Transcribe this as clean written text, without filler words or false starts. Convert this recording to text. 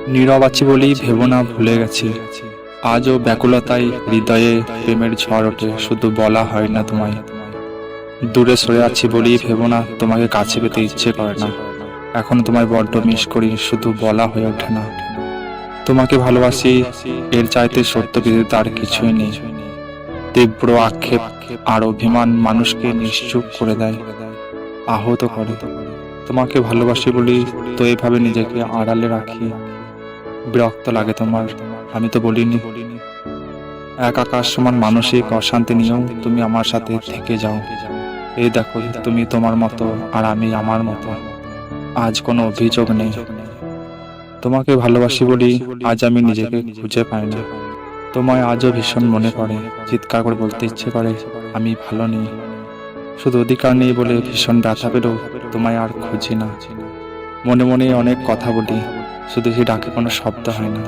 নীরব আছি বলেই ভেবো না ভুলে গেছি। আজও ব্যাকুলতায় হৃদয়ে প্রেমের ঝড় ওঠে, শুধু বলা হয় না তোমায়। দূরে সরে আছি বলেই ভেবো না তোমাকে কাছে পেতে ইচ্ছে করে না। এখন তোমায় বড্ড মিস করি, শুধু বলা হয়ে ওঠে না। তোমাকে ভালোবাসি, এর চাইতে সত্য পৃথিবীতে আর কিছুই নেই। তীব্র আক্ষেপ আর অভিমান মানুষকে নিশ্চুপ করে দেয়, আহত করে। তোমাকে ভালোবাসি বলি তো এভাবে নিজেকে আড়ালে রাখি। বিরক্ত লাগে তোমার, আমি তো বলিনি। এক আকাশ সমান মানসিক অশান্তি নিয়েও তুমি আমার সাথে থেকে যাও। এই দেখো, তুমি তোমার মতো আর আমি আমার মতো। আজ কোনো অভিযোগ নেই। তোমাকে ভালোবাসি বলি আজ আমি নিজেকে খুঁজে পাই না। তোমায় আজও ভীষণ মনে পড়ে, চিৎকার করে বলতে ইচ্ছে করে আমি ভালো নেই। শুধু অধিকার নেই বলে ভীষণ ব্যথা পেলেও তোমায় আর খুঁজি না। মনে মনে অনেক কথা বলি, শুধু সে ডাকে কোনো শব্দ হয় না।